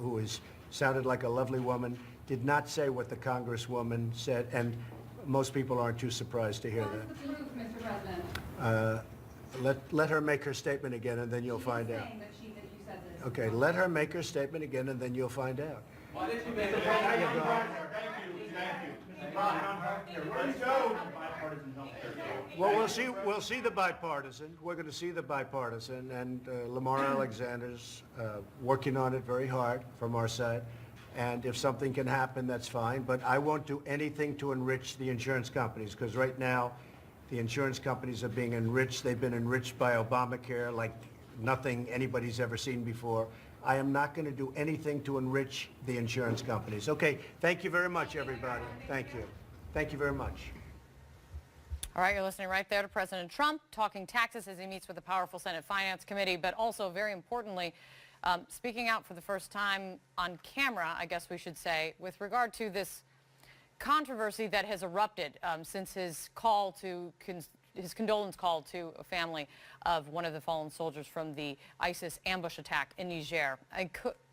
who sounded like a lovely woman, did not say what the Congresswoman said, and most people aren't too surprised to hear What is that. the proof, Mr. President? Let her make her statement again, and then you'll find out. Saying that you said this. Okay, let her make her statement again, and then you'll find out. Why did you make the Thank you. Let's go. Well, we'll see the bipartisan. We're going to see the bipartisan, and Lamar Alexander's working on it very hard from our side. And if something can happen, that's fine. But I won't do anything to enrich the insurance companies, because right now the insurance companies are being enriched. They've been enriched by Obamacare like nothing anybody's ever seen before. I am not going to do anything to enrich the insurance companies. Okay, thank you very much, everybody. Thank you. Thank you very much. All right, you're listening right there to President Trump talking taxes as he meets with the powerful Senate Finance Committee, but also, very importantly, speaking out for the first time on camera, I guess we should say, with regard to this controversy that has erupted since his call to his condolence call to a family of one of the fallen soldiers from the ISIS ambush attack in Niger.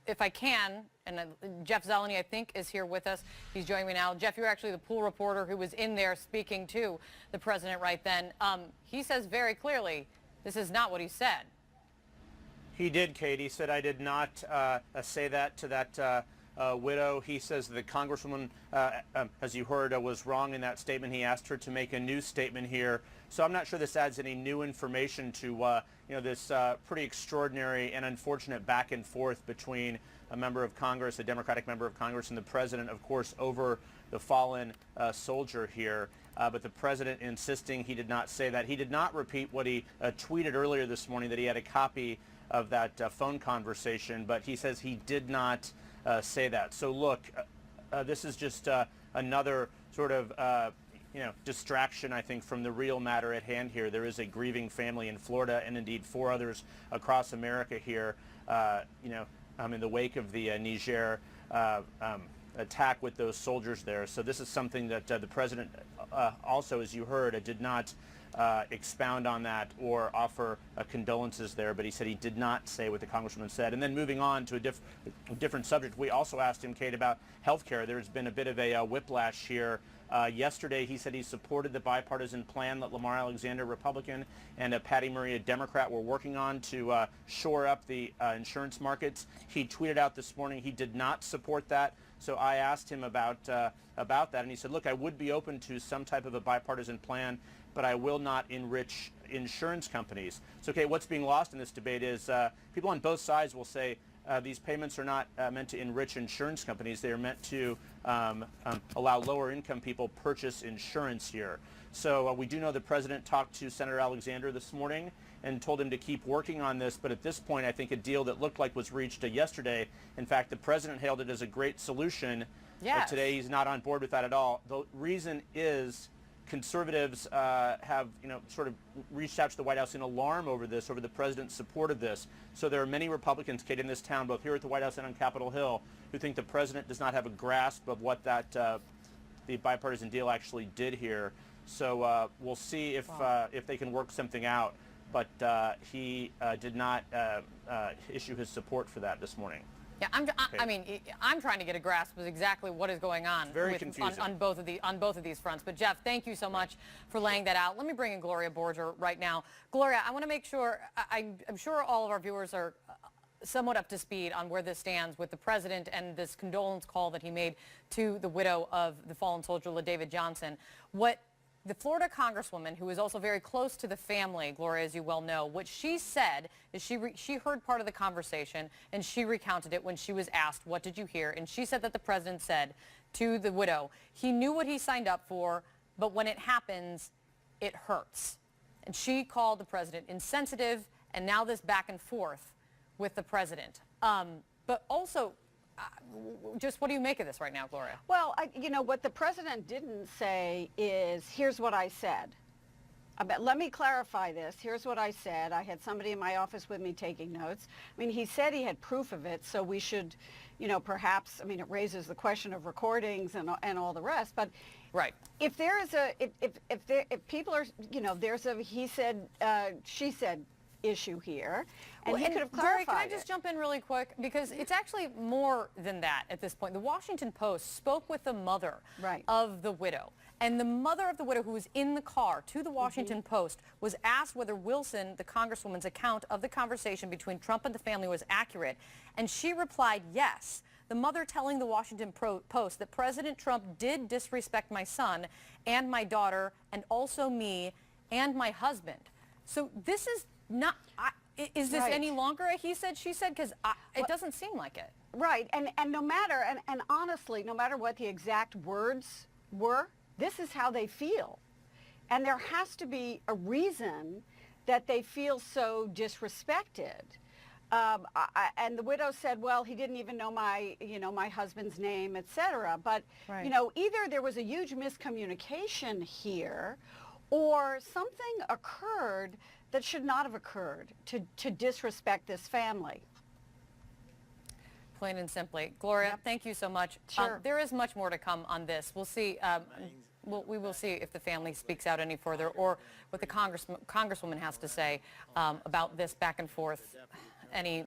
If I can, and Jeff Zeleny, I think, is here with us. He's joining me now. Jeff, you're actually the pool reporter who was in there speaking to the president right then. He says very clearly this is not what he said. He did, Kate. He said, I did not say that to that widow. He says the Congresswoman, as you heard, was wrong in that statement. He asked her to make a new statement here. So I'm not sure this adds any new information to this pretty extraordinary and unfortunate back and forth between a member of Congress, a Democratic member of Congress, and the president, of course, over the fallen soldier here. But the president insisting he did not say that. He did not repeat what he tweeted earlier this morning, that he had a copy of that phone conversation, but he says he did not say that. So look, this is just another sort of distraction, I think, from the real matter at hand here. There is a grieving family in Florida, and indeed 4 others across America here, in the wake of the Niger attack with those soldiers there. So this is something that the president also, as you heard, did not expound on that or offer condolences there, but he said he did not say what the Congresswoman said. And then moving on to a different subject, we also asked him, Kate, about health care. There's been a bit of a whiplash here. Yesterday, he said he supported the bipartisan plan that Lamar Alexander, Republican, and Patty Murray, a Democrat, were working on to shore up the insurance markets. He tweeted out this morning he did not support that. So I asked him about that, and he said, look, I would be open to some type of a bipartisan plan, but I will not enrich insurance companies. So, okay, what's being lost in this debate is people on both sides will say these payments are not meant to enrich insurance companies. They are meant to allow lower-income people purchase insurance here. So we do know the president talked to Senator Alexander this morning and told him to keep working on this. But at this point, I think a deal that looked like was reached yesterday. In fact, the president hailed it as a great solution. Yes. Today, he's not on board with that at all. The reason is conservatives have, sort of reached out to the White House in alarm over this, over the president's support of this. So there are many Republicans, Kate, in this town, both here at the White House and on Capitol Hill, who think the president does not have a grasp of what that the bipartisan deal actually did here. So we'll see if they can work something out. But he did not issue his support for that this morning. Yeah, I'm trying to get a grasp of exactly what is going on on both of these fronts. But Jeff, thank you so much for laying that out. Let me bring in Gloria Borger right now. Gloria, I want to make sure, I'm sure all of our viewers are somewhat up to speed on where this stands with the president and this condolence call that he made to the widow of the fallen soldier, LaDavid Johnson. What the Florida Congresswoman, who is also very close to the family, Gloria, as you well know, what she said is she heard part of the conversation and she recounted it when she was asked, what did you hear? And she said that the president said to the widow, he knew what he signed up for, but when it happens, it hurts. And she called the president insensitive, and now this back and forth with the president. But also, just what do you make of this right now, Gloria? Well, what the president didn't say is, here's what I said. Let me clarify this. Here's what I said. I had somebody in my office with me taking notes. I mean, he said he had proof of it, so we should, perhaps, it raises the question of recordings and all the rest. But right. If there is if people are, there's a he said, she said issue here, and he And could have Jerry, clarified can I just it. jump in really quick? Because it's actually more than that at this point. The Washington Post spoke with the mother Right. of the widow. And the mother of the widow, who was in the car to the Washington Post, was asked whether Wilson, the Congresswoman's account of the conversation between Trump and the family was accurate. And she replied yes. The mother telling the Washington Post that President Trump did disrespect my son and my daughter and also me and my husband. So this is not, is this Right. any longer a he said, she said? Because it doesn't seem like it. Right, and no matter, and honestly, no matter what the exact words were, this is how they feel. And there has to be a reason that they feel so disrespected. And the widow said, well, he didn't even know my husband's name, etc. But, Right. Either there was a huge miscommunication here, or something occurred that should not have occurred to disrespect this family. Plain and simply. Gloria, Yep. thank you so much. Sure. There is much more to come on this. We'll see. We will see if the family speaks out any further or what the Congresswoman has to say about this back and forth any